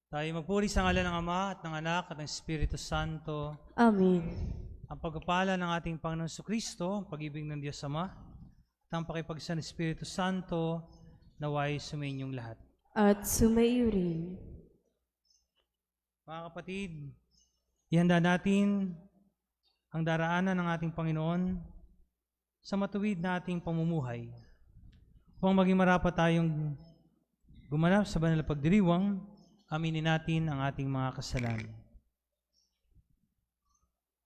Tayo magpuri sa ngalan ng Ama at ng Anak at ng Espiritu Santo. Amen. Ang pagpapala ng ating Panginoon Kristo, ang pag-ibig ng Diyos Ama, at ang pakipagsan ng Espiritu Santo, naway sumainyong lahat. At sumaiyo rin. Mga kapatid, ihanda natin ang daraanan ng ating Panginoon sa matuwid na ating pamumuhay. Upang maging marapat tayong gumanap sa banal na pagdiriwang, aminin natin ang ating mga kasalanan.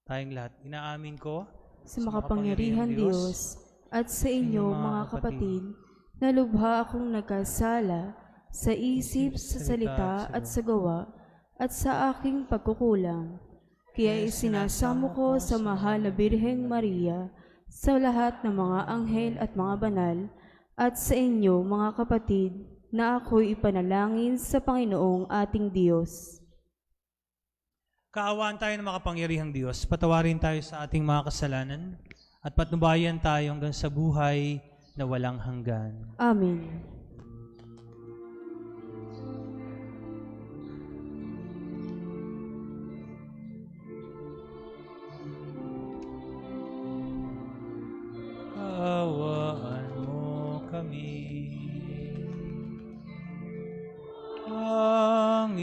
Tayong lahat, inaamin ko Sa makapangyarihan Diyos at sa inyo mga kapatid, na lubha akong nagkasala sa isip, sa salita at sa gawa at sa aking pagkukulang. Kaya isinasamo ko sa mahal na Birheng Maria, sa lahat ng mga anghel at mga banal, at sa inyo mga kapatid, na ako'y ipanalangin sa Panginoong ating Diyos. Kaawaan tayo ng makapangyarihang Diyos, patawarin tayo sa ating mga kasalanan, at patnubayan tayo hanggang sa buhay na walang hanggan. Amen. Kaawaan mo kami,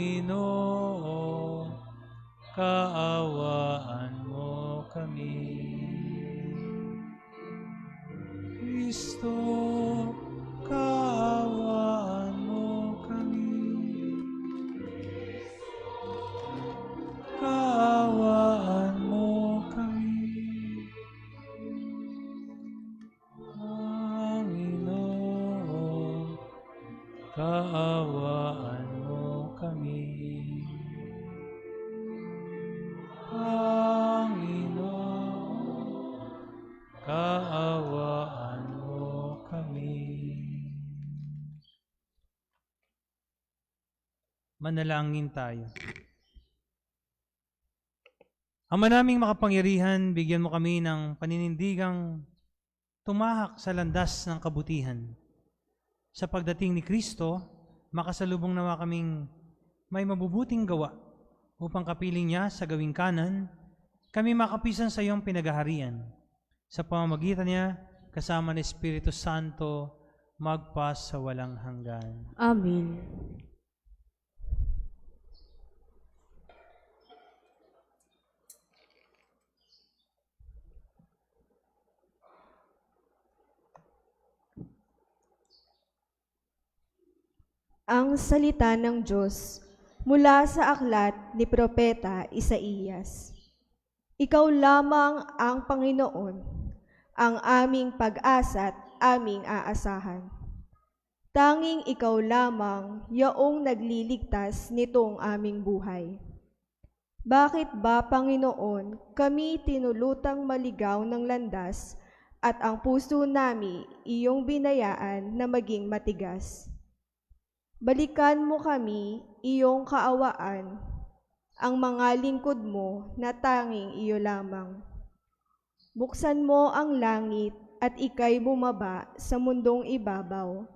Panginoon, kaawaan mo kami. Kristo, kaawaan mo kami. Kaawaan mo kami. Panginoon, kaawaan mo kami. Panginoon, kaawaan mo kami. Manalangin tayo. Ama naming makapangyarihan, bigyan mo kami ng paninindigang tumahak sa landas ng kabutihan. Sa pagdating ni Kristo, makasalubong nawa kaming may mabubuting gawa upang kapiling niya sa gawing kanan, kami makapisan sa iyong pinagaharian. Sa pamamagitan niya, kasama ng Espiritu Santo, magpas sa walang hanggan. Amen. Ang salita ng Diyos mula sa aklat ni Propeta Isaías. Ikaw lamang ang Panginoon, ang aming pag-asa at aming aasahan. Tanging ikaw lamang yaong nagliligtas nitong aming buhay. Bakit ba, Panginoon, kami tinulutang maligaw ng landas at ang puso nami iyong binayaan na maging matigas? Balikan mo kami, iyong kaawaan, ang mga lingkod mo na tanging iyo lamang. Buksan mo ang langit at ika'y bumaba sa mundong ibabaw,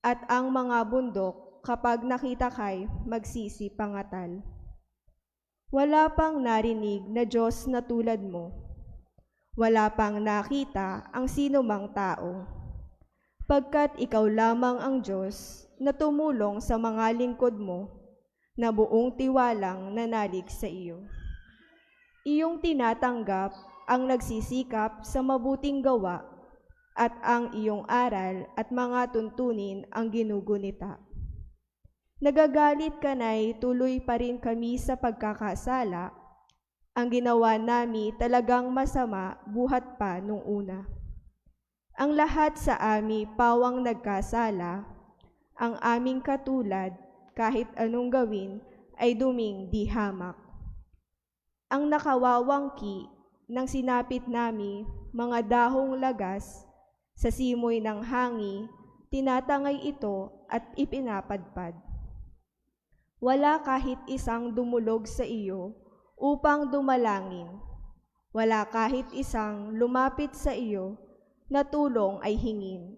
at ang mga bundok kapag nakita ka'y magsisipangatal. Wala pang narinig na Diyos na tulad mo. Wala pang nakita ang sinumang tao. Pagkat ikaw lamang ang Diyos na tumulong sa mga lingkod mo, na buong tiwalang nanalig sa iyo. Iyong tinatanggap ang nagsisikap sa mabuting gawa, at ang iyong aral at mga tuntunin ang ginugunita. Nagagalit ka na'y tuloy pa rin kami sa pagkakasala. Ang ginawa nami talagang masama buhat pa nung una. Ang lahat sa ami pawang nagkasala, ang aming katulad, kahit anong gawin, ay duming di hamak. Ang nakawawangki ng sinapit nami, mga dahong lagas, sa simoy ng hangi, tinatangay ito at ipinapadpad. Wala kahit isang dumulog sa iyo upang dumalangin. Wala kahit isang lumapit sa iyo na tulong ay hingin.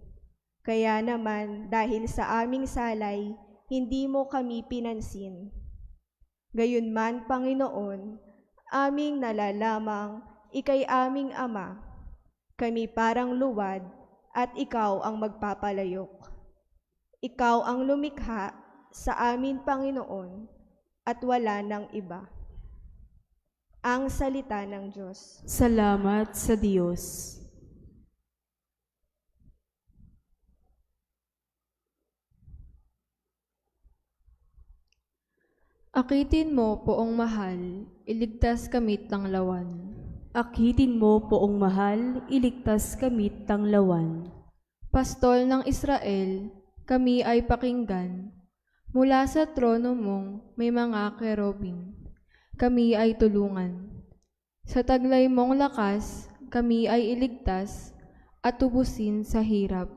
Kaya naman, dahil sa aming salay, hindi mo kami pinansin. Gayunman, Panginoon, aming nalalamang ika'y aming Ama. Kami parang luwad at ikaw ang magpapalayok. Ikaw ang lumikha sa amin, Panginoon, at wala ng iba. Ang salita ng Diyos. Salamat sa Diyos. Akitin mo, poong mahal, iligtas kamit ng lawan. Akitin mo, poong mahal, iligtas kamit tanglawan. Pastol ng Israel, kami ay pakinggan. Mula sa trono mong may mga kerubin, kami ay tulungan. Sa taglay mong lakas, kami ay iligtas at tubusin sa hirap.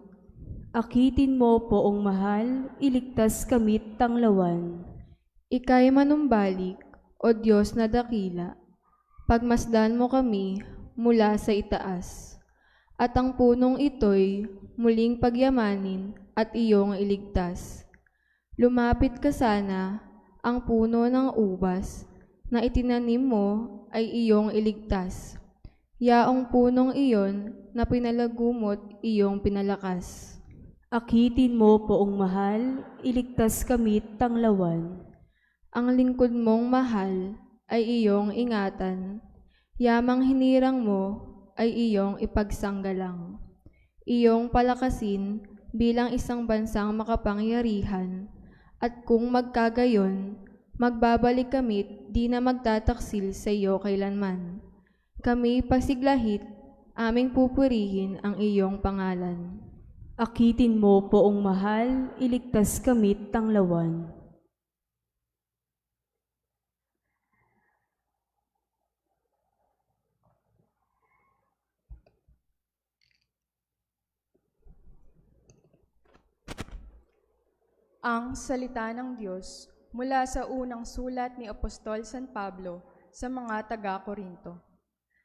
Akitin mo, poong mahal, iligtas kamit tanglawan. Ika'y manumbalik, o Diyos na dakila, pagmasdan mo kami mula sa itaas, at ang punong ito'y muling pagyamanin at iyong iligtas. Lumapit ka sana, ang puno ng ubas na itinanim mo ay iyong iligtas. Yaong punong iyon na pinalagumot iyong pinalakas. Akitin mo, poong mahal, iligtas kamit tanglawan. Ang lingkod mong mahal ay iyong ingatan, yamang hinirang mo ay iyong ipagsanggalang. Iyong palakasin bilang isang bansang makapangyarihan, at kung magkagayon, magbabalik kamit di na magtataksil sa iyo kailanman. Kami pasiglahit, aming pupurihin ang iyong pangalan. Akitin mo, poong mahal, iligtas kamit tanglawan. Ang salita ng Diyos mula sa unang sulat ni Apostol San Pablo sa mga taga-Korinto.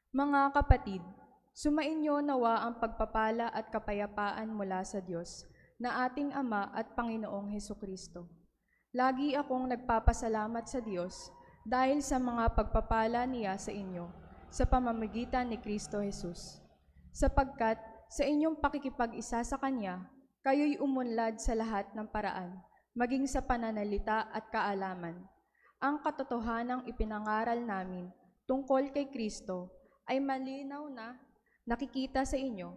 Mga kapatid, sumainyo nawa ang pagpapala at kapayapaan mula sa Diyos na ating Ama at Panginoong Hesukristo. Lagi akong nagpapasalamat sa Diyos dahil sa mga pagpapala niya sa inyo sa pamamagitan ni Kristo Jesus, sapagkat sa inyong pakikipag-isa sa Kanya, kayo'y umunlad sa lahat ng paraan, maging sa pananalita at kaalaman. Ang katotohanang ipinangaral namin tungkol kay Kristo ay malinaw na nakikita sa inyo,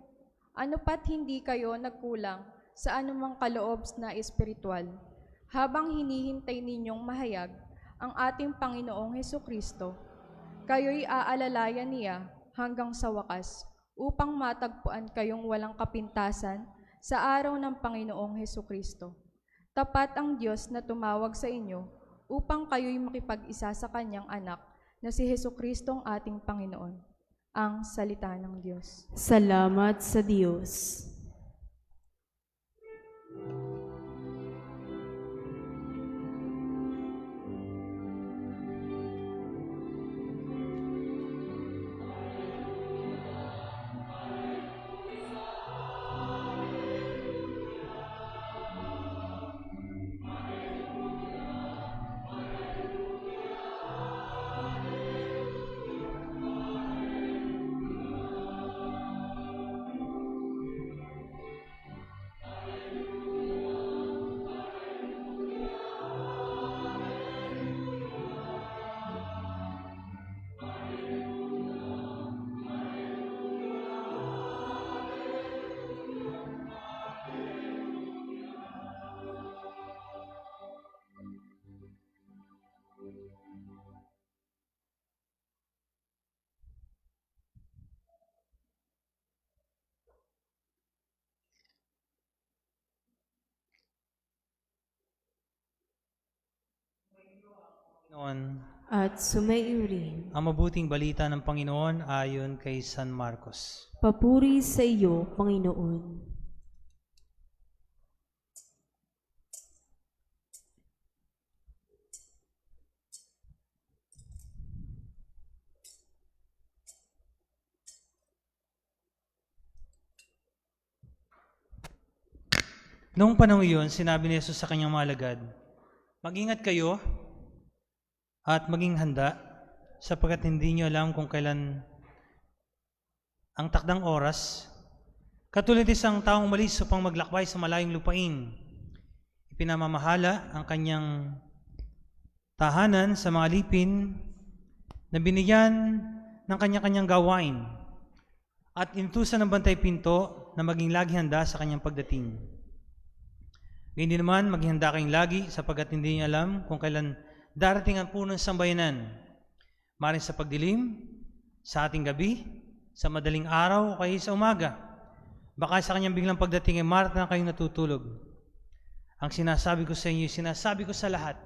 ano pat hindi kayo nagkulang sa anumang kaloob na espiritual, habang hinihintay ninyong mahayag ang ating Panginoong Hesukristo. Kayo'y aalalayan niya hanggang sa wakas, upang matagpuan kayong walang kapintasan sa araw ng Panginoong Hesukristo. Tapat ang Diyos na tumawag sa inyo upang kayo'y makipag-isa sa Kanyang anak na si Hesukristo ang ating Panginoon. Ang salita ng Diyos. Salamat sa Diyos. Noon, At sumaiyo rin. ang mabuting balita ng Panginoon ayon kay San Marcos. Papuri sa iyo, Panginoon. Noong panahon iyon, sinabi ni Jesus sa kanyang mga alagad, "Mag-ingat kayo at maging handa sapagkat hindi nyo alam kung kailan ang takdang oras. Katulad isang taong malis upang maglakbay sa malayong lupain, ipinamamahala ang kanyang tahanan sa mga alipin na binigyan ng kanya-kanyang gawain at inutusan ng bantay pinto na maging lagi handa sa kanyang pagdating. Hindi naman maging handa kayong lagi sapagkat hindi niyo alam kung kailan darating ang punong sambayanan, maaaring sa pagdilim, sa ating gabi, sa madaling araw o kaya sa umaga. Baka sa kanyang biglang pagdating ay marat na kayong natutulog. Ang sinasabi ko sa inyo, sinasabi ko sa lahat,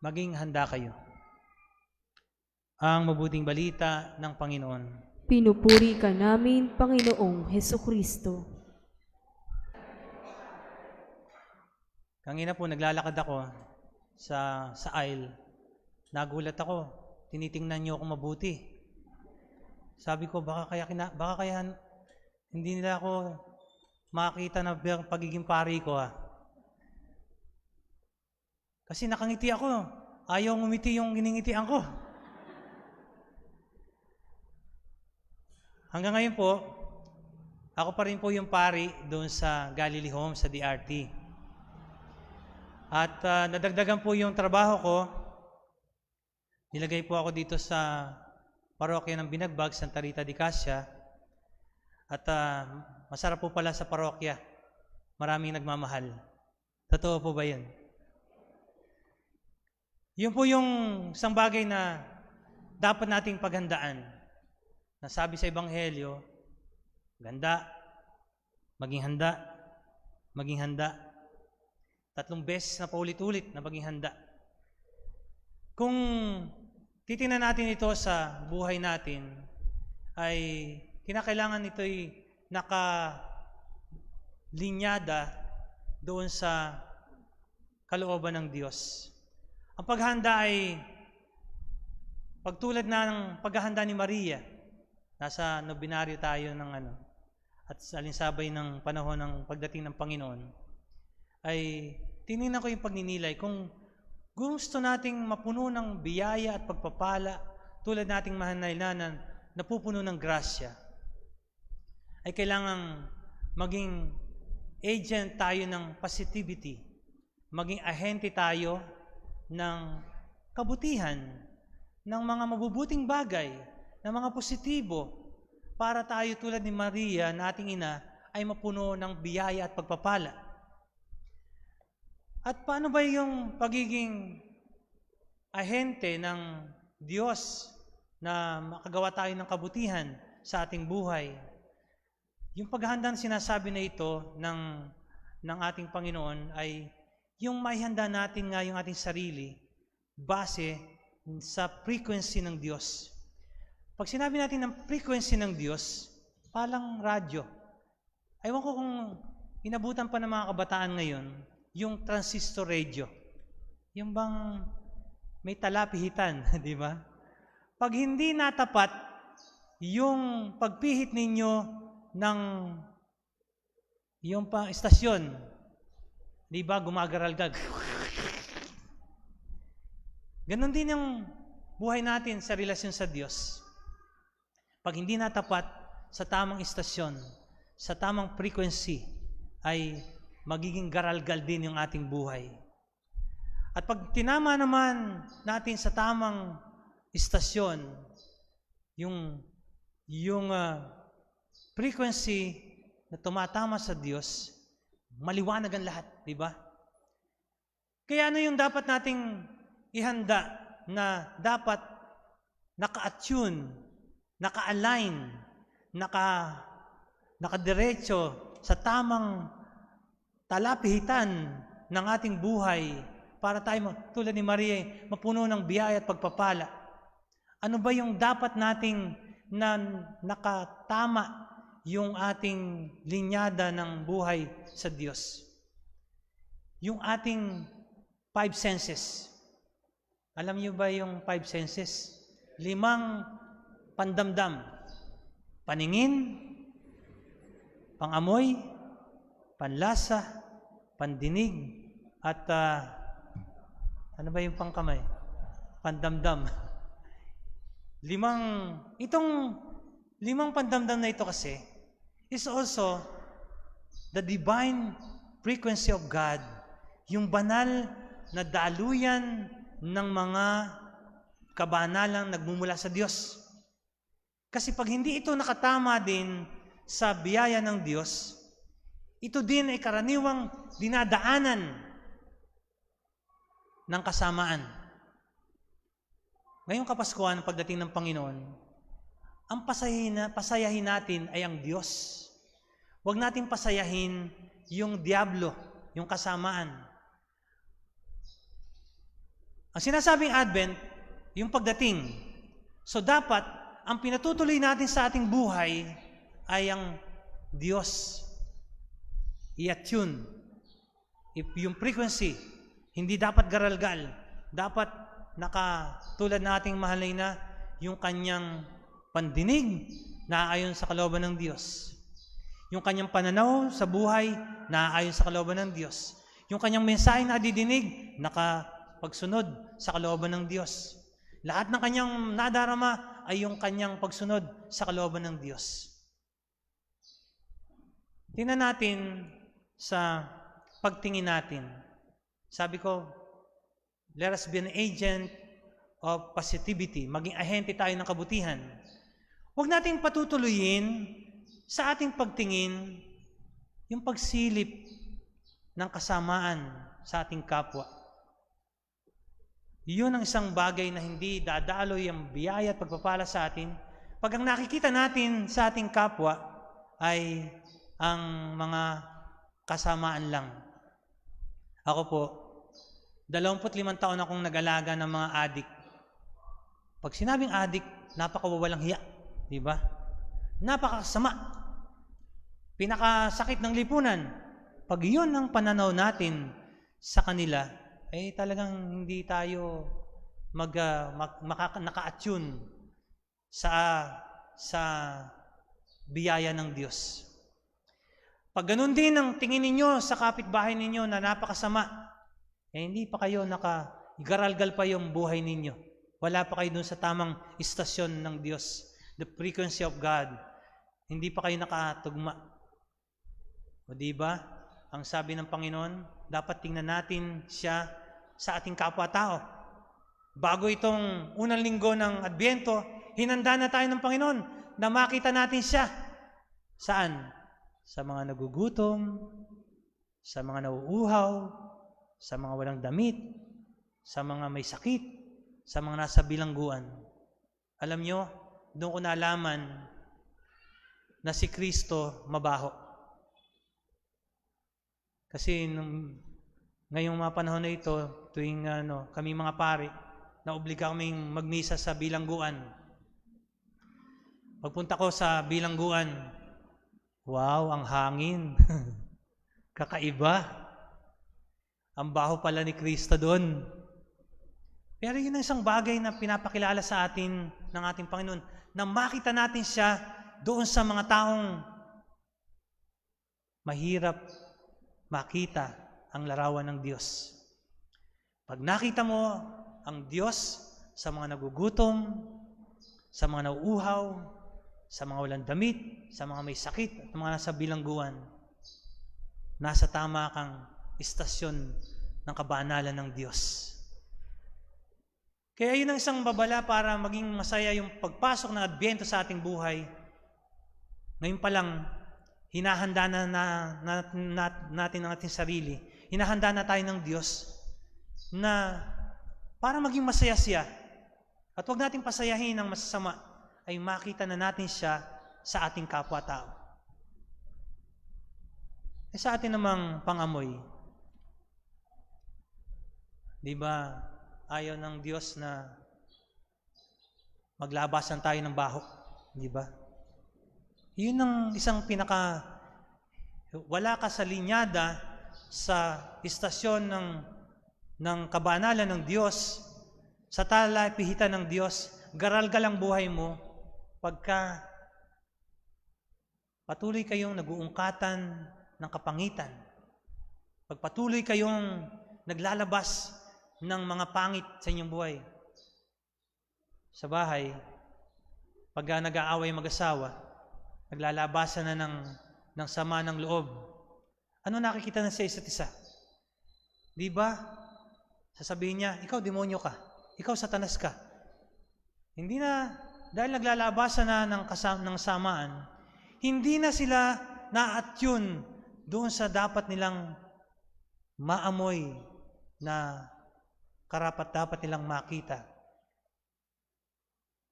maging handa kayo. Ang mabuting balita ng Panginoon. Pinupuri ka namin, Panginoong Hesukristo. Kanina po naglalakad ako sa aisle. Nagulat ako. Tinitingnan niyo ako mabuti. Sabi ko baka kaya hindi nila ako makita na pagiging pari ko Kasi nakangiti ako. Ayaw ngumiti yung giningitian ko. Hanggang ngayon po, ako pa rin po yung pari doon sa Galilee Home sa DRT. At nadagdagan po yung trabaho ko. Nilagay po ako dito sa parokya ng Binagbag, Santa Rita de Casia. At masarap po pala sa parokya. Maraming nagmamahal. Totoo po ba yun? Yun po yung isang bagay na dapat nating paghandaan. Nasabi sa Ebanghelyo, ganda, maging handa, maging handa. 3 beses na paulit-ulit na maging handa. Kung titingnan natin ito sa buhay natin, ay kinakailangan ito'y nakalinyada doon sa kalooban ng Diyos. Ang paghanda ay pagtulad na ng paghahanda ni Maria. Nasa nobinaryo tayo ng at sa alinsabay ng panahon ng pagdating ng Panginoon, ay tinignan ko yung pagninilay. Kung gusto nating mapuno ng biyaya at pagpapala, tulad nating mahanaylanan, napupuno ng grasya, ay kailangang maging agent tayo ng positivity, maging ahente tayo ng kabutihan, ng mga mabubuting bagay, ng mga positibo, para tayo tulad ni Maria na ating ina ay mapuno ng biyaya at pagpapala. At paano ba yung pagiging ahente ng Diyos na makagawa tayo ng kabutihan sa ating buhay? Yung paghahandang sinasabi na ito ng ating Panginoon ay yung maihanda natin nga yung ating sarili base sa frequency ng Diyos. Pag sinabi natin ng frequency ng Diyos, palang radyo. Ewan ko kung inabutan pa ng mga kabataan ngayon, yung transistor radio. Yung bang may talapihitan, di ba? Pag hindi natapat yung pagpihit ninyo ng yung istasyon, di ba, gumagaralgag. Ganon din yung buhay natin sa relasyon sa Diyos. Pag hindi natapat sa tamang istasyon, sa tamang frequency, ay magiging garalgal din yung ating buhay. At pag tinama naman natin sa tamang istasyon, yung frequency na tumatama sa Diyos, maliwanag ang lahat, di ba? Kaya ano yung dapat nating ihanda na dapat naka-attune, naka-align, nakadiretso sa tamang talapihitan ng ating buhay para tayo tulad ni Maria mapuno ng biyaya at pagpapala. Ano ba yung dapat nating na nakatama yung ating linyada ng buhay sa Diyos? Yung ating 5 senses. Alam niyo ba yung 5 senses? 5 pandamdam. Paningin, pangamoy, panlasa, pandinig, at ano ba yung pangkamay? pandamdam. Itong limang pandamdam na ito kasi is also the divine frequency of God, yung banal na daluyan ng mga kabanalang nagmumula sa Diyos. Kasi pag hindi ito nakatama din sa biyaya ng Diyos, ito din ay karaniwang dinadaanan ng kasamaan. Ngayong Kapaskuhan, pagdating ng Panginoon, ang pasayahin natin ay ang Diyos. Huwag natin pasayahin yung diablo, yung kasamaan. Ang sinasabing Advent, yung pagdating. So dapat, ang pinatutuloy natin sa ating buhay ay ang Diyos. I-attune. If yung frequency, hindi dapat garalgal. Dapat tulad nating mahalay na yung kanyang pandinig na ayon sa kalooban ng Diyos. Yung kanyang pananaw sa buhay na ayon sa kalooban ng Diyos. Yung kanyang mensahe na didinig, nakapagsunod sa kalooban ng Diyos. Lahat ng kanyang nadarama ay yung kanyang pagsunod sa kalooban ng Diyos. Tingnan natin sa pagtingin natin. Sabi ko, let us be an agent of positivity. Maging ahente tayo ng kabutihan. Huwag nating patutuloyin sa ating pagtingin yung pagsilip ng kasamaan sa ating kapwa. Iyon ang isang bagay na hindi dadaloy ang biyaya at pagpapala sa atin. Pag ang nakikita natin sa ating kapwa ay ang mga kasamaan lang. Ako po, 25 taon akong nag-alaga ng mga adik. Pag sinabing adik, napakawawalang hiya. Di ba? Napakasama. Pinakasakit ng lipunan. Pag yun ang pananaw natin sa kanila, ay talagang hindi tayo naka-attune sa biyaya ng Diyos. Pag ganun din ang tingin ninyo sa kapitbahay ninyo na napakasama, hindi pa kayo garalgal pa yung buhay ninyo. Wala pa kayo dun sa tamang istasyon ng Diyos, the frequency of God. Hindi pa kayo nakatugma. O diba? Ang sabi ng Panginoon, dapat tingnan natin siya sa ating kapwa-tao. Bago itong unang linggo ng Adbyento, hinanda na tayo ng Panginoon na makita natin siya. Saan? Sa mga nagugutom, sa mga nauuhaw, sa mga walang damit, sa mga may sakit, sa mga nasa bilangguan. Alam nyo, doon ko nalaman na si Kristo mabaho. Kasi ngayong mga panahon na ito, tuwing kami mga pari, naobliga kaming magmisa sa bilangguan. Pagpunta ko sa bilangguan, wow, ang hangin. Kakaiba. Ang baho pala ni Kristo doon. Pero yun ang isang bagay na pinapakilala sa atin ng ating Panginoon, na makita natin siya doon sa mga taong mahirap makita ang larawan ng Diyos. Pag nakita mo ang Diyos sa mga nagugutom, sa mga nauuhaw, sa mga walang damit, sa mga may sakit, at mga nasa bilangguan, nasa tama kang istasyon ng kabanalan ng Diyos. Kaya yun ang isang babala para maging masaya yung pagpasok ng Adbyento sa ating buhay. Ngayon pa lang, hinahanda natin ang ating sarili. Hinahanda na tayo ng Diyos na para maging masaya siya. At huwag nating pasayahin ang masasama, ay makita na natin siya sa ating kapwa-tao. Sa atin namang pangamoy, di ba, ayaw ng Diyos na maglabasan tayo ng baho, di ba? Yun ang isang wala ka sa linyada sa istasyon ng kabanalan ng Diyos, sa talapihitan ng Diyos, garalgal ang buhay mo pagka patuloy kayong nag-uungkatan ng kapangitan. Pag patuloy kayong naglalabas ng mga pangit sa inyong buhay. sa bahay, pag nag-aaway mag-asawa, naglalabasan na ng sama ng loob, ano nakikita na sa isa't isa? Di ba? Sasabihin niya, ikaw demonyo ka, ikaw satanas ka. Hindi na, dahil naglalabasan na ng samaan, hindi na sila na-attune doon sa dapat nilang maamoy na karapat-dapat nilang makita.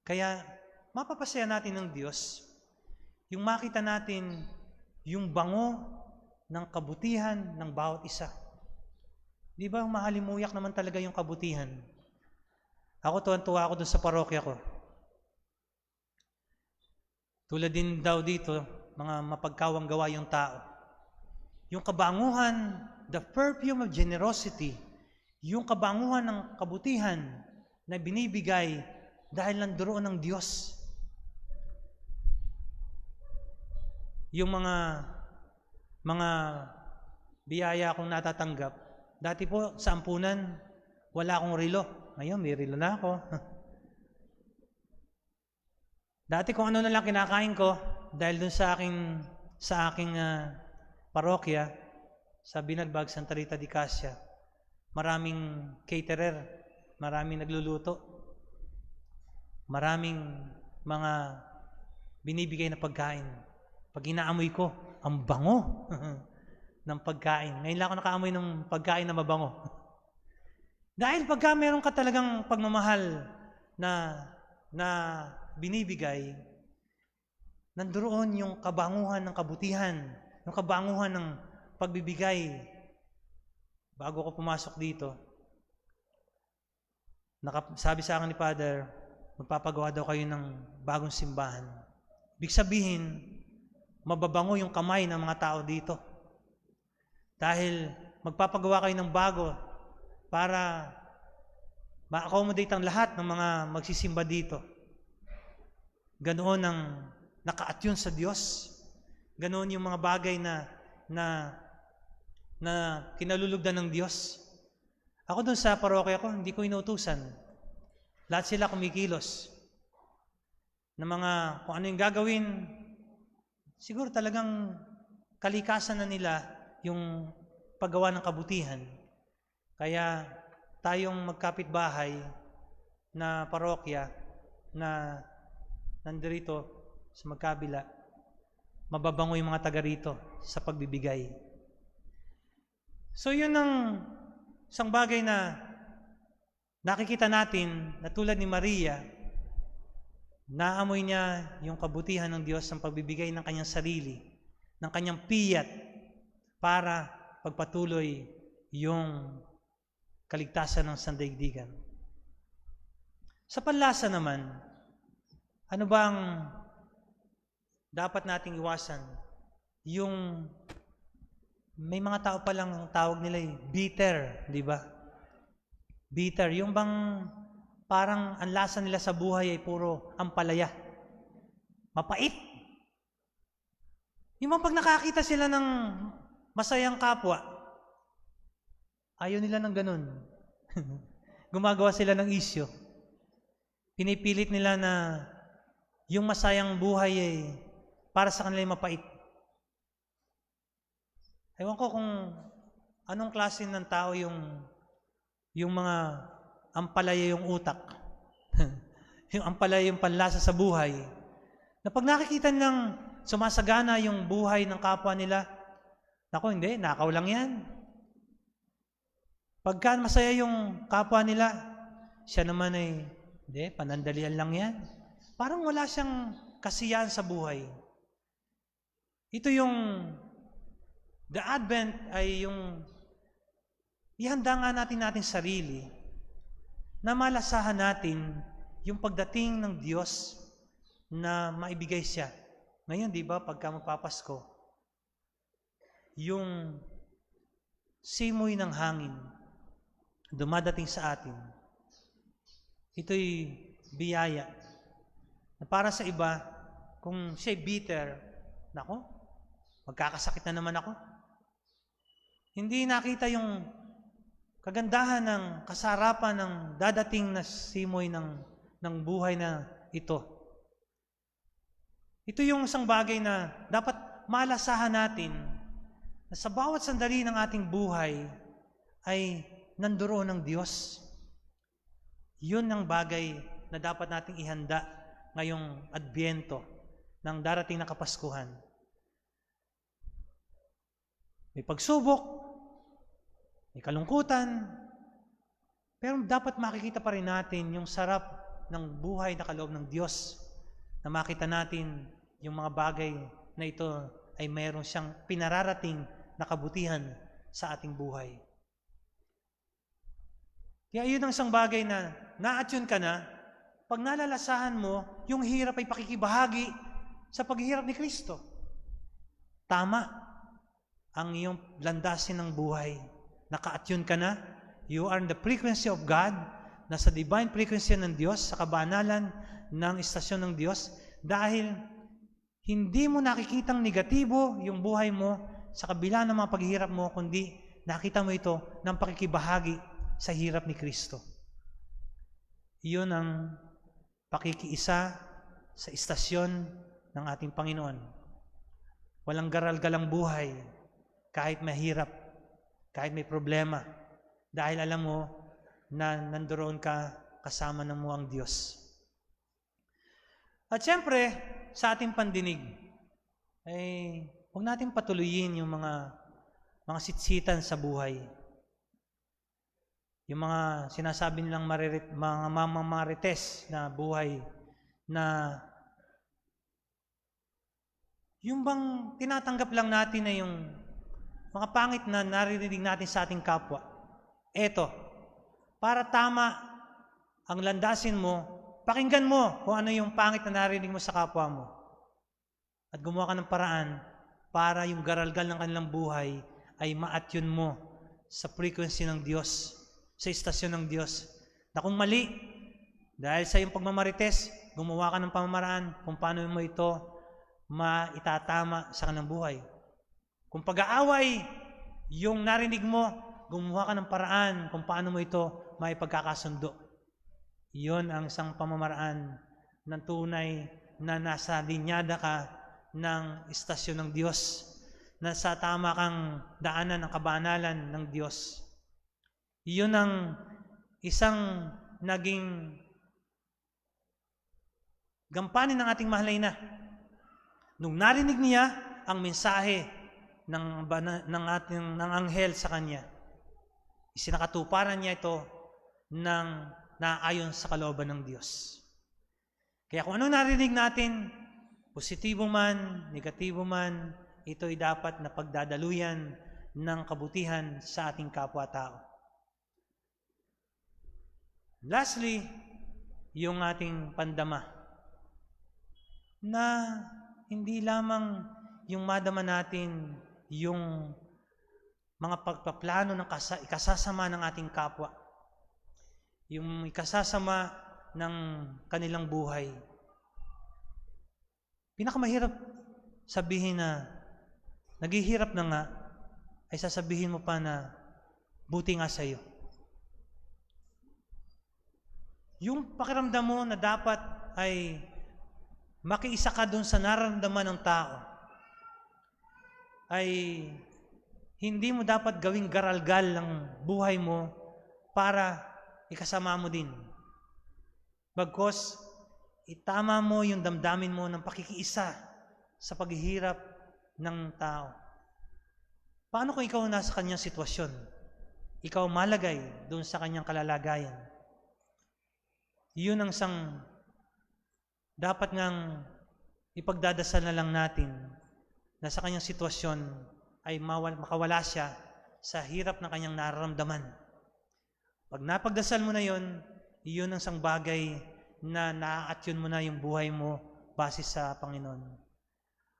Kaya, mapapasaya natin ng Diyos yung makita natin yung bango ng kabutihan ng bawat isa. Di ba, mahalimuyak naman talaga yung kabutihan. Ako, tuwan-tuwa ako doon sa parokya ko. Tulad din daw dito, mga mapagkawang gawa yung tao. Yung kabanguhan, the perfume of generosity, yung kabanguhan ng kabutihan na binibigay dahil nandoon ng Diyos. Yung mga biyaya akong natatanggap, dati po sa ampunan, wala akong relo. Ngayon, may relo na ako. Dati kung ano na lang kinakain ko, dahil dun sa aking parokya, sa Binagbag, Santa Rita di Cassia, maraming caterer, maraming nagluluto, maraming mga binibigay na pagkain. Pag inaamoy ko, ang bango ng pagkain. Ngayon lang ako nakaamoy ng pagkain na mabango. Dahil pagka meron ka talagang pagmamahal na binibigay, nandoon yung kabanguhan ng kabutihan, yung kabanguhan ng pagbibigay. Bago ko pumasok dito, sabi sa akin ni Father, magpapagawa daw kayo ng bagong simbahan. Ibig sabihin, mababango yung kamay ng mga tao dito. Dahil magpapagawa kayo ng bago para ma-accommodate ang lahat ng mga magsisimba dito. Ganoon ang naka-attune sa Diyos. Ganoon yung mga bagay na kinalulugdan ng Diyos. Ako doon sa parokya ko, hindi ko inutusan. Lahat sila kumikilos. Na mga, kung ano yung gagawin, siguro talagang kalikasan na nila yung paggawa ng kabutihan. Kaya tayong magkapitbahay na parokya na nandirito sa magkabila, mababango yung mga taga rito sa pagbibigay. So yun ang isang bagay na nakikita natin na tulad ni Maria, naamoy niya yung kabutihan ng Diyos ng pagbibigay ng kanyang sarili, ng kanyang piyat para pagpatuloy yung kaligtasan ng sandaigdigan. Sa panlasa naman, ano bang dapat nating iwasan? Yung may mga tao palang tawag nila bitter, di ba? Bitter, yung bang parang ang lasa nila sa buhay ay puro ampalaya. Mapait. Yung pag nakakita sila ng masayang kapwa, ayaw nila ng ganun. Gumagawa sila ng isyo. Pinipilit nila na yung masayang buhay ay para sa kanila ay mapait. Ewan ko kung anong klase ng tao yung mga ampalaya yung utak. Yung ampalaya yung panlasa sa buhay. Na pag nakikita nilang sumasagana yung buhay ng kapwa nila, naku, hindi, nakaw lang yan. Pagka masaya yung kapwa nila, siya naman ay, hindi, panandalian lang yan. Parang wala siyang kasiyahan sa buhay. Ito yung, the Advent ay yung, ihanda nga natin sarili, na malasahan natin yung pagdating ng Diyos na maibigay siya. Ngayon, di ba, pagka magpapasko, yung simoy ng hangin dumadating sa atin. Ito'y biyaya. Na para sa iba, kung siya'y bitter, nako, magkakasakit na naman ako. Hindi nakita yung kagandahan ng kasarapan ng dadating na simoy ng ng buhay na ito. Ito yung isang bagay na dapat malasahan natin na sa bawat sandali ng ating buhay ay nandoon ng Diyos. Yun ang bagay na dapat nating ihanda ngayong Adbyento ng darating na Kapaskuhan. May pagsubok, may kalungkutan, pero dapat makikita pa rin natin yung sarap ng buhay na kaloob ng Diyos, na makita natin yung mga bagay na ito ay mayroon siyang pinararating na kabutihan sa ating buhay. Kaya yun ang isang bagay na na-attune ka na, pag nalalasahan mo, yung hirap ay pakikibahagi sa paghihirap ni Kristo. Tama ang iyong landasin ng buhay. Naka-attune ka na, you are in the frequency of God, nasa divine frequency ng Diyos, sa kabanalan ng istasyon ng Diyos, dahil hindi mo nakikitang negatibo yung buhay mo sa kabila ng mga paghihirap mo, kundi nakita mo ito ng pakikibahagi sa hirap ni Kristo. Iyon ang pakikiisa sa istasyon ng ating Panginoon. Walang garal-galang buhay kahit mahirap, kahit may problema, dahil alam mo na nandoon ka kasama ng mo ang Diyos. At siyempre, sa ating pandinig, ay huwag natin patuloyin yung mga sitsitan sa buhay. Yung mga sinasabi nilang mga marites na buhay, na yung bang tinatanggap lang natin na yung mga pangit na naririnig natin sa ating kapwa. Eto, para tama ang landasin mo, pakinggan mo kung ano yung pangit na narinig mo sa kapwa mo. At gumawa ka ng paraan para yung garalgal ng kanilang buhay ay ma-attune mo sa frequency ng Diyos, sa istasyon ng Diyos. Na kung mali, dahil sa iyong pagmamarites, gumawa ka ng pamamaraan kung paano mo ito maitatama sa kanilang buhay. Kung pag-aaway, yung narinig mo, gumawa ka ng paraan kung paano mo ito maipagkakasundo. Iyon ang isang pamamaraan ng tunay na nasa linyada ka ng istasyon ng Diyos, na sa tama kang daanan ng kabanalan ng Diyos. Iyon ang isang naging gampanin ng ating mahal na ina. Nung narinig niya ang mensahe ng anghel sa kanya, isinakatuparan niya ito ng naayon sa kalooban ng Diyos. Kaya kung anong narinig natin, positibo man, negatibo man, ito ay dapat na pagdadaluyan ng kabutihan sa ating kapwa-tao. Lastly, yung ating pandama, na hindi lamang yung madama natin yung mga pagpaplano ng ikasasama ng ating kapwa, yung ikasasama ng kanilang buhay. Pinakamahirap sabihin na naghihirap na nga, ay sasabihin mo pa na buti nga sa'yo. Yung pakiramdam mo na dapat ay makiisa ka dun sa nararamdaman ng tao, ay hindi mo dapat gawing garalgal ang buhay mo para ikasama mo din. Bagkos, itama mo yung damdamin mo ng pakikiisa sa paghihirap ng tao. Paano kung ikaw nasa kanyang sitwasyon? Ikaw malagay doon sa kanyang kalalagayan. Yun ang isang dapat ngang ipagdadasal na lang natin, na sa kanyang sitwasyon ay makawala siya sa hirap ng kanyang nararamdaman. Pag napagdasal mo na yun, iyon ang isang bagay na na-attune mo na yung buhay mo base sa Panginoon.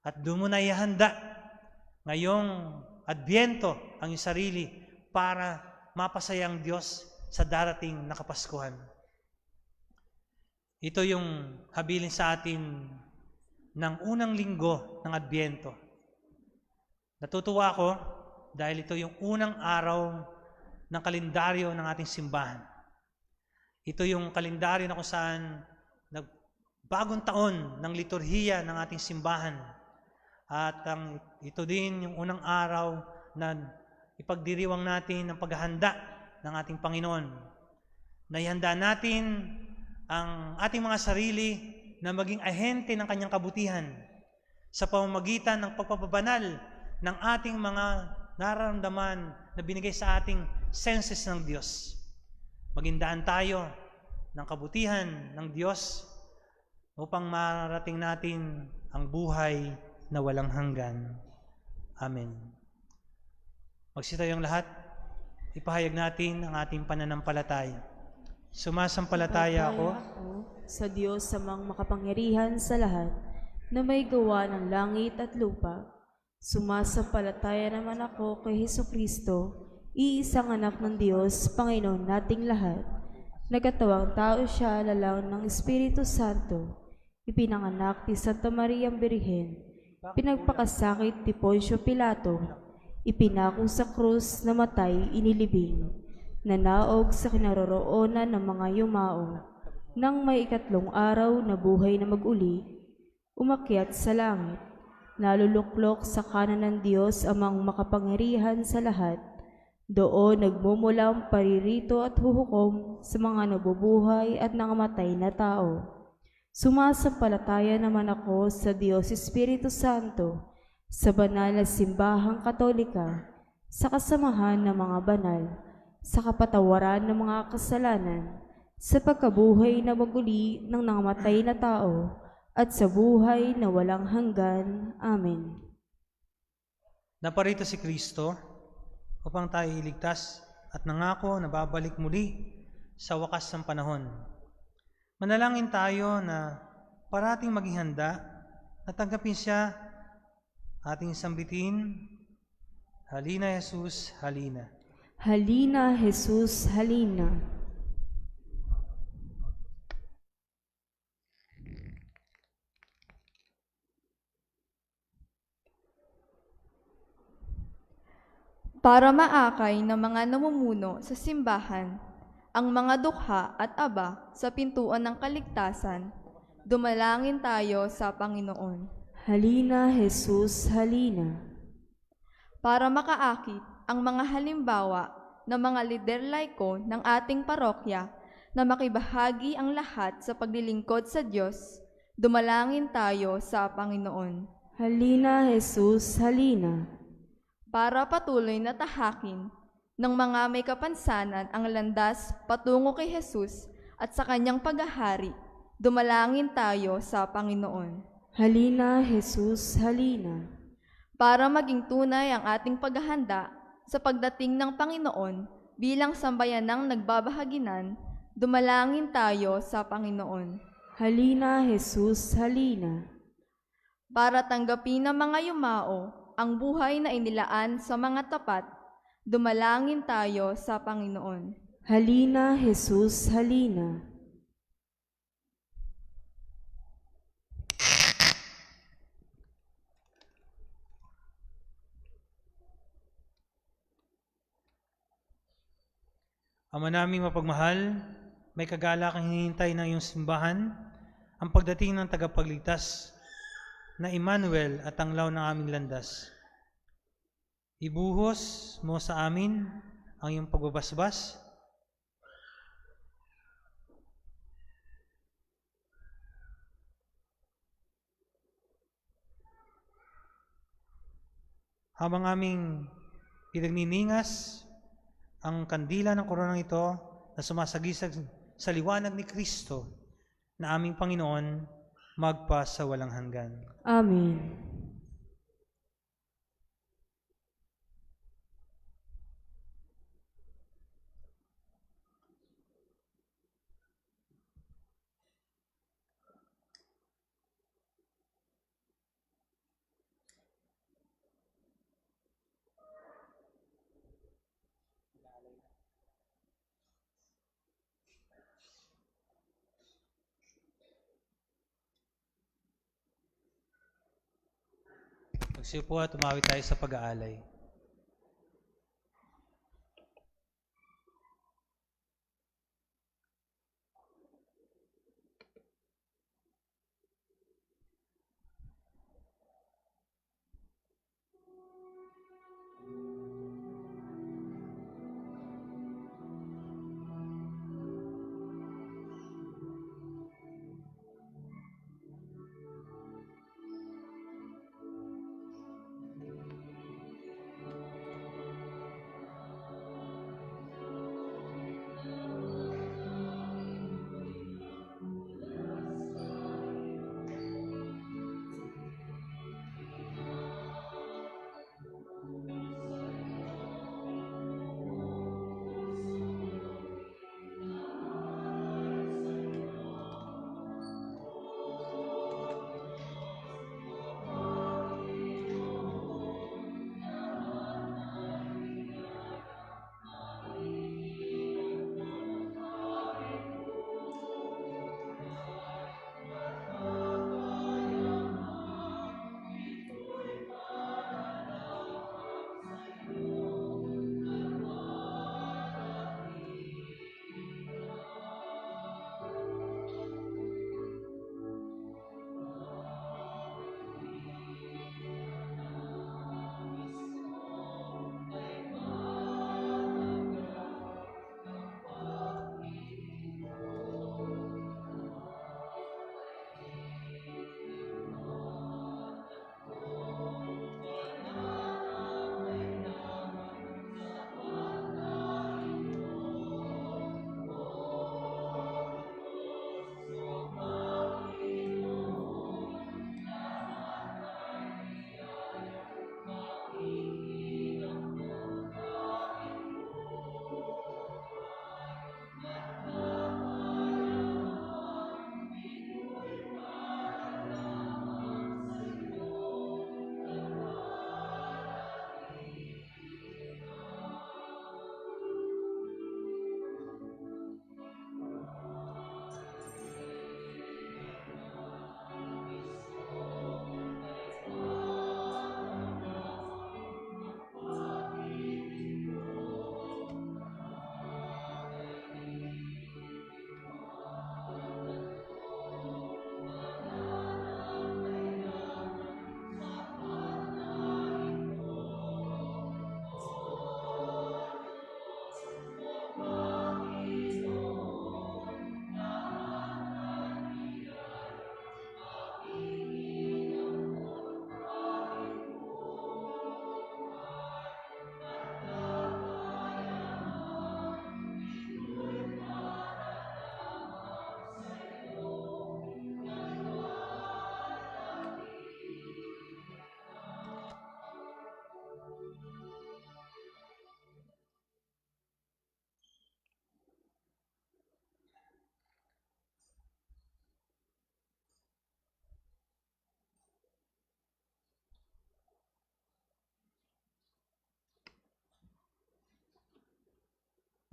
At doon mo na ihanda ngayong Adbyento ang iyong sarili para mapasaya ang Diyos sa darating na Kapaskuhan. Ito yung habilin sa atin ng unang linggo ng Adbyento. Natutuwa ako dahil ito yung unang araw ng kalendaryo ng ating simbahan. Ito yung kalendaryo na kung saan bagong taon ng liturhiya ng ating simbahan. At ito din yung unang araw na ipagdiriwang natin ang paghahanda ng ating Panginoon. Naihanda natin ang ating mga sarili na maging ahente ng kanyang kabutihan sa pamamagitan ng pagpapabanal ng ating mga nararamdaman na binigay sa ating senses ng Diyos. Magindaan tayo ng kabutihan ng Diyos upang marating natin ang buhay na walang hanggan. Amen. Magsitayo ang lahat. Ipahayag natin ang ating pananampalataya. Sumasampalataya ako sa Diyos sa mga makapangyarihan sa lahat na may gawa ng langit at lupa. Sumasampalataya naman ako kay Hesukristo, iisang anak ng Diyos, Panginoon nating lahat. Nagkatawang tao siya, lalang ng Espiritu Santo. Ipinanganak ni Santa Maria Birhen. Pinagpakasakit ni Poncio Pilato. Ipinako sa krus, namatay, inilibing. Nanaog sa kinaroroonan ng mga yumao. Nang may ikatlong araw na buhay na mag-uli, umakyat sa langit. Naluluklok sa kanan ng Diyos amang makapangyarihan sa lahat. Doon nagmumula ang paririto at huhukom sa mga nabubuhay at nangamatay na tao. Sumasampalataya naman ako sa Diyos Espiritu Santo, sa banal na simbahang katolika, sa kasamahan ng mga banal, sa kapatawaran ng mga kasalanan, sa pagkabuhay na maguli ng nangamatay na tao, at sa buhay na walang hanggan. Amen. Naparito si Kristo upang tayo iligtas at nangako na babalik muli sa wakas ng panahon. Manalangin tayo na parating maging handa at tanggapin siya. Ating sambitin, Halina Jesus, halina. Halina, Jesus, halina. Para maakay ng mga namumuno sa simbahan, ang mga dukha at aba sa pintuan ng kaligtasan, dumalangin tayo sa Panginoon. Halina, Jesus, halina. Para makaakit ang mga halimbawa ng mga lider laiko ng ating parokya na makibahagi ang lahat sa paglilingkod sa Diyos, dumalangin tayo sa Panginoon. Halina, Jesus, halina. Para patuloy na tahakin ng mga may kapansanan ang landas patungo kay Jesus at sa kanyang paghahari, dumalangin tayo sa Panginoon. Halina, Jesus, halina. Para maging tunay ang ating paghahanda sa pagdating ng Panginoon bilang sambayanang nagbabahaginan, dumalangin tayo sa Panginoon. Halina, Jesus, halina. Para tanggapin ng mga yumao ang buhay na inilaan sa mga tapat, dumalangin tayo sa Panginoon. Halina, Jesus, halina. Ama naming mapagmahal, may kagalakang hinihintay ng iyong simbahan ang pagdating ng tagapagligtas na Emmanuel at tanglaw ng aming landas. Ibuhos mo sa amin ang iyong pagbabasbas habang aming pinagniningas ang kandila ng koronang ito na sumasagisag sa liwanag ni Kristo na aming Panginoon magpa sa walang hanggan. Amen. Magsiupo at tumawid tayo sa pag-aalay.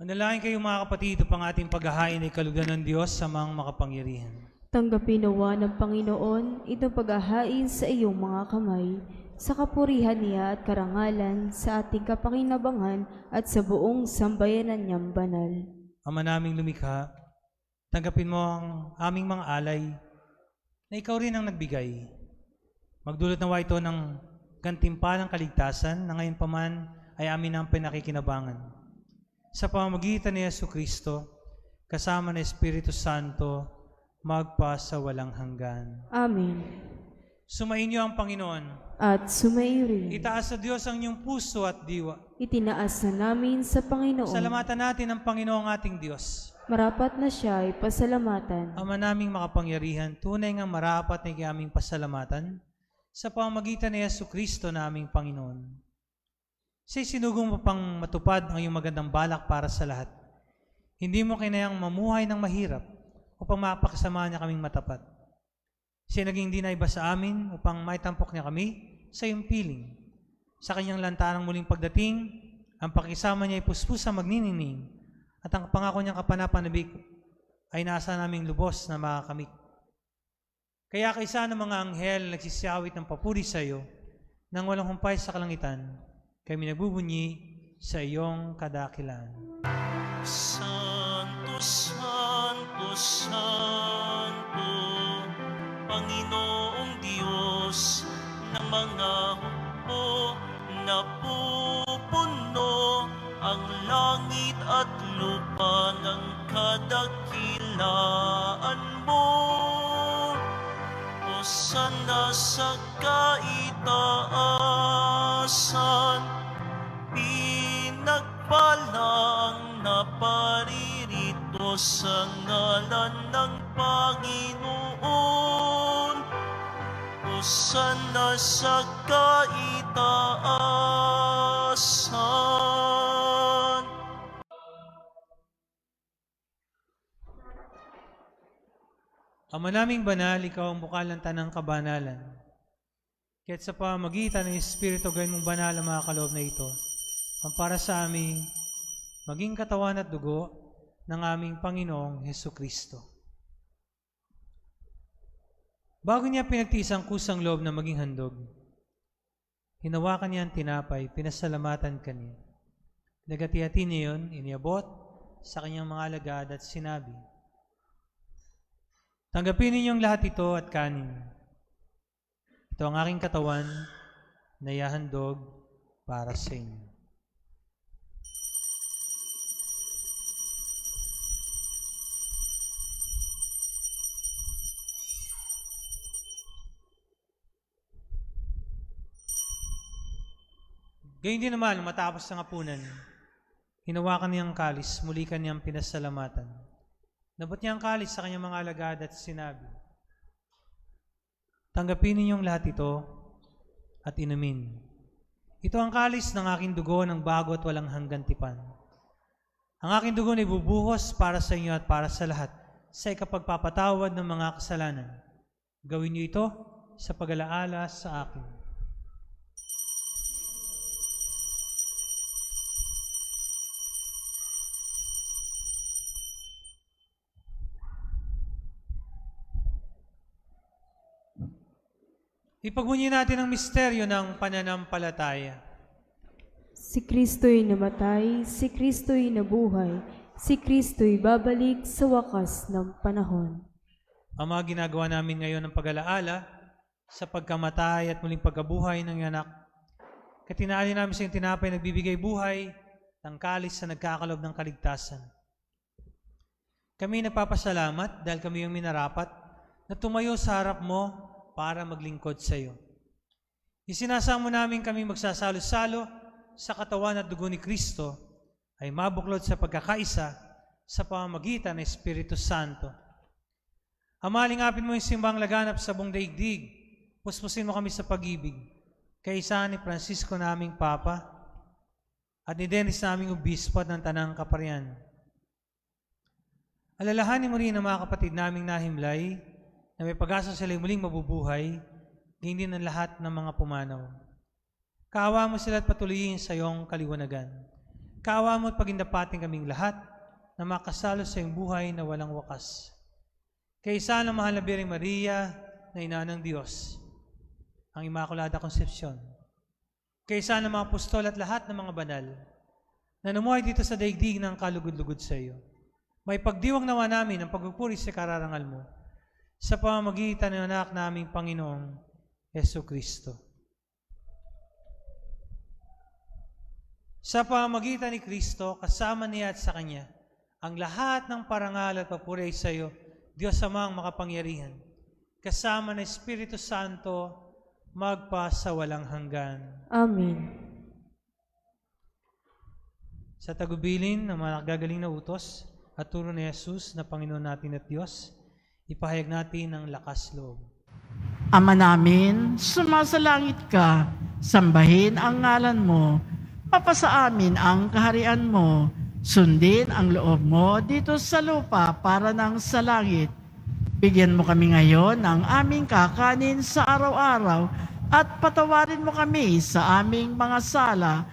Manalangin kayo mga kapatid upang ating paghahain ay kalugdan ng Diyos sa mga makapangyarihan. Tanggapin nawa ng Panginoon itong paghahain sa iyong mga kamay, sa kapurihan niya at karangalan sa ating kapakinabangan at sa buong sambayanan niyang banal. Ama naming lumikha, tanggapin mo ang aming mga alay na ikaw rin ang nagbigay. Magdulot nawa ito ng gantimpalang kaligtasan na ngayon pa man ay amin ang pinakikinabangan. Sa pamamagitan ni Jesucristo, kasama ng Espiritu Santo, magpa sa walang hanggan. Amen. Sumainyo ang Panginoon. At sumayo rin. Itaas sa Diyos ang inyong puso at diwa. Itinaas na namin sa Panginoon. Salamatan natin ang Panginoong ating Diyos. Marapat na siya ay pasalamatan. Ama naming makapangyarihan, tunay ngang marapat na aming pasalamatan sa pamamagitan ni Jesucristo na aming Panginoon. Siya'y sinugong mo pang matupad ang iyong magandang balak para sa lahat. Hindi mo kinayang mamuhay ng mahirap upang mapakasama niya kaming matapat. Siya naging dinaiba sa amin upang maitampok niya kami sa iyong piling. Sa kanyang lantarang muling pagdating, ang pakisama niya ay puspusang magniningning at ang pangako niyang kapanapanabik ay nasa naming lubos na makakamit. Kaya kaysa ng mga anghel nagsisiyawit ng papuri sa iyo, nang walang humpay sa kalangitan, kami nagbubunyi sa iyong kadakilan. Santo, Santo, Santo, Panginoong Diyos ng mga hukbo, napupuno ang langit at lupa ng kadakilaan mo. Hosana sa kaitaasan, pinagpalang naparirito sa ngalan ng Panginoon. Hosana sa kaitaasan. Ama naming banal, ikaw ang bukal ng tanang kabanalan. Kaya't sa pamagitan ng Espiritu, gawin mong banal ang mga kaloob na ito, ang para sa amin, maging katawan at dugo ng aming Panginoong Hesukristo. Bago niya pinagtiis ang kusang loob na maging handog, hinawakan niya ang tinapay, pinasalamatan kaniya. Nagati-hati niya yun, iniabot sa kanyang mga alagad at sinabi, tanggapin ninyong lahat ito at kanin. Ito ang aking katawan na ihahandog para sa inyo. Gayun din naman, matapos ng hapunan, hinawakan niyang kalis, muli kaniyang pinasalamatan. Nabot niya ang kalis sa kanyang mga alagad at sinabi, tanggapin ninyong lahat ito at inumin. Ito ang kalis ng aking dugo ng bago at walang hanggan tipan. Ang aking dugo ay bubuhos para sa inyo at para sa lahat sa ikapagpapatawad ng mga kasalanan. Gawin niyo ito sa pag-alaala sa akin. Ipagbunyi natin ang misteryo ng pananampalataya. Si Kristo'y namatay, si Kristo'y nabuhay, si Kristo'y babalik sa wakas ng panahon. Ang mga ginagawa namin ngayon ng pag-alaala sa pagkamatay at muling pagkabuhay ng iyong anak, katinali namin sa iyong tinapay nagbibigay buhay ng kalis sa nagkakalob ng kaligtasan. Kami nagpapasalamat dahil kami yung minarapat na tumayo sa harap mo para maglingkod sa iyo. Isinasamo namin kami magsasalo-salo sa katawan at dugo ni Kristo ay mabuklod sa pagkakaisa sa pamamagitan ng Espiritu Santo. Ama, lingapin mo yung simbang laganap sa buong daigdig. Puspusin mo kami sa pag-ibig. Kaisa ni Francisco naming Papa at ni Dennis naming Obispo at ng Tanang Kaparian. Alalahanin mo rin ang mga kapatid naming nahimlay na may pag-asa sila muling mabubuhay, gayon din ang lahat ng mga pumanaw. Kaawa mo sila at patuloyin sa iyong kaliwanagan. Kaawa mo at pagindapating kaming lahat na makasalo sa iyong buhay na walang wakas. Kaysa ng mahal na Birheng Maria na ina ng Diyos, ang Immaculada Concepcion. Kaysa ng mga apostol at lahat ng mga banal na namuhay dito sa daigdig ng kalugod-lugod sa iyo. May pagdiwang nawa namin ang pagpupuri sa kararangal mo sa pamamagitan ng anak naming Panginoong Hesus Kristo. Sa pamamagitan ni Kristo, kasama niya at sa Kanya, ang lahat ng parangal at papuri ay sa iyo, Diyos Amang makapangyarihan, kasama ng Espiritu Santo, magpa sa walang hanggan. Amen. Sa tagubilin ng mga nakagagaling na utos at turo ni Jesus na Panginoon natin at Diyos, ipahayag natin ang lakas loob. Ama namin, sumasalangit ka, sambahin ang ngalan mo, mapasa amin ang kaharian mo, sundin ang loob mo dito sa lupa para nang sa langit. Bigyan mo kami ngayon ng aming kakanin sa araw-araw at patawarin mo kami sa aming mga sala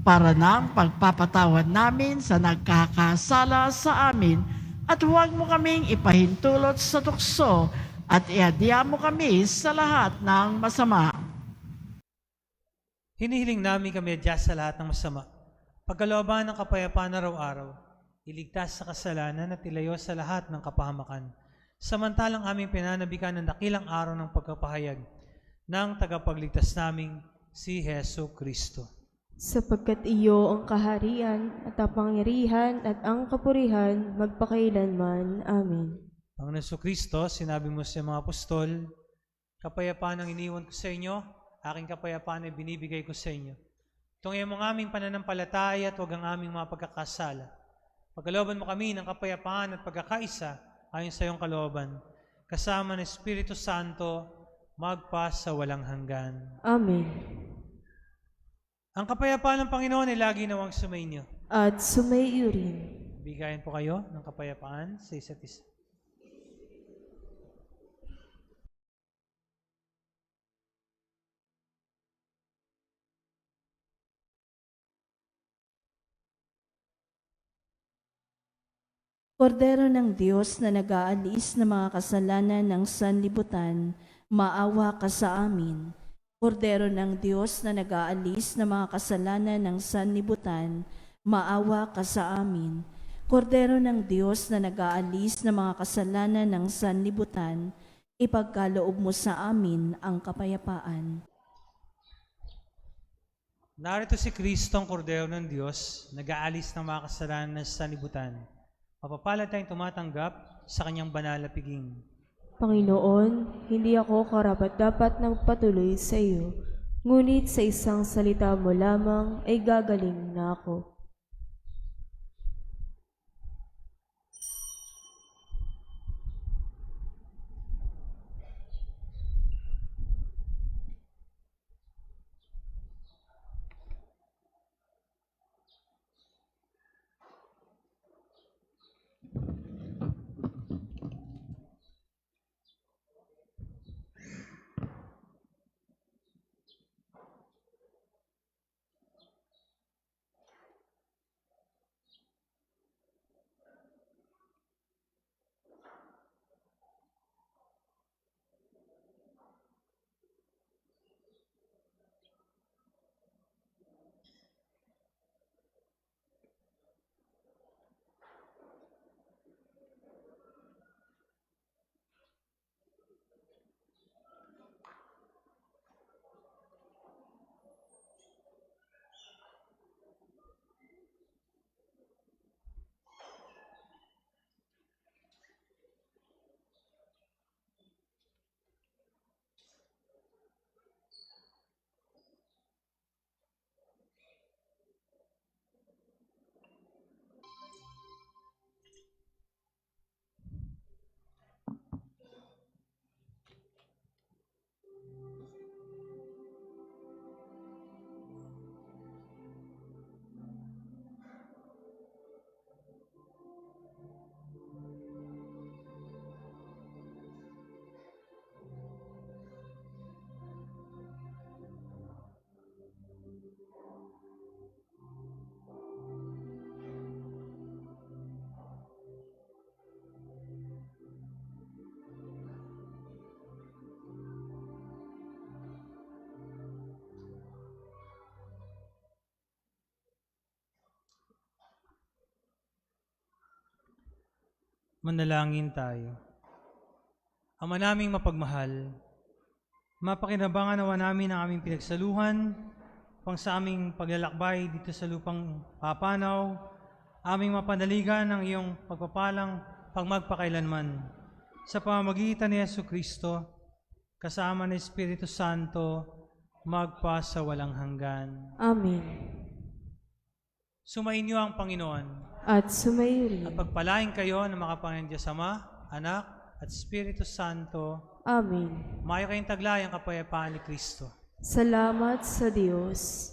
para nang pagpapatawad namin sa nagkakasala sa amin at huwag mo kaming ipahintulot sa tukso at iadya mo kami sa lahat ng masama. Hinihiling namin kami adya sa lahat ng masama. Pagkalooban ng kapayapaan araw-araw, iligtas sa kasalanan at ilayo sa lahat ng kapahamakan. Samantalang aming pinanabikan ng dakilang araw ng pagkapahayag ng tagapagligtas naming si Hesus Kristo. Sapagkat iyo ang kaharian at ang pangyarihan at ang kapurihan magpakailanman. Amen. Panginoon Hesus Kristo, sinabi mo sa mga apostol, kapayapaan ang iniwan ko sa inyo, aking kapayapaan ay binibigay ko sa inyo. Tungayan mo ang aming pananampalataya at huwag ang aming mga pagkakasala. Pagkalooban mo kami ng kapayapaan at pagkakaisa ayon sa iyong kalooban, kasama ng Espiritu Santo, magpa sa walang hanggan. Amen. Ang kapayapaan ng Panginoon ay lagi nawang sumainyo. At sumaiyo rin. Bigayan po kayo ng kapayapaan sa isa't isa. Kordero ng Diyos na nag-aalis ng mga kasalanan ng sanlibutan, maawa ka sa amin. Kordero ng Diyos na nag-aalis ng mga kasalanan ng sanlibutan, maawa ka sa amin. Kordero ng Diyos na nag-aalis ng mga kasalanan ng sanlibutan, ipagkaloob mo sa amin ang kapayapaan. Narito si Kristo, ang Kordero ng Diyos, nag-aalis ng mga kasalanan ng sanlibutan. Mapapalad tayong tumatanggap sa kanyang banal na piging. Panginoon, hindi ako karapat-dapat na magpatuloy sa iyo, ngunit sa isang salita mo lamang ay gagaling na ako. Manalangin tayo. Ama naming mapagmahal, mapakinabangan nawa namin ang aming pinagsaluhan pang sa aming paglalakbay dito sa lupang papanaw, aming mapanaligan ng iyong pagpapalang pagmagpakailanman. Sa pamamagitan ni Jesucristo, kasama ng Espiritu Santo, magpa sa walang hanggan. Amen. Sumainyo ang Panginoon At sumayo rin. at pagpalain kayo ng makapangyarihan Diyos Ama, Anak, at Espiritu Santo. Amen. Mayo kayong taglay ang kapayapaan ni Kristo. Salamat sa Diyos.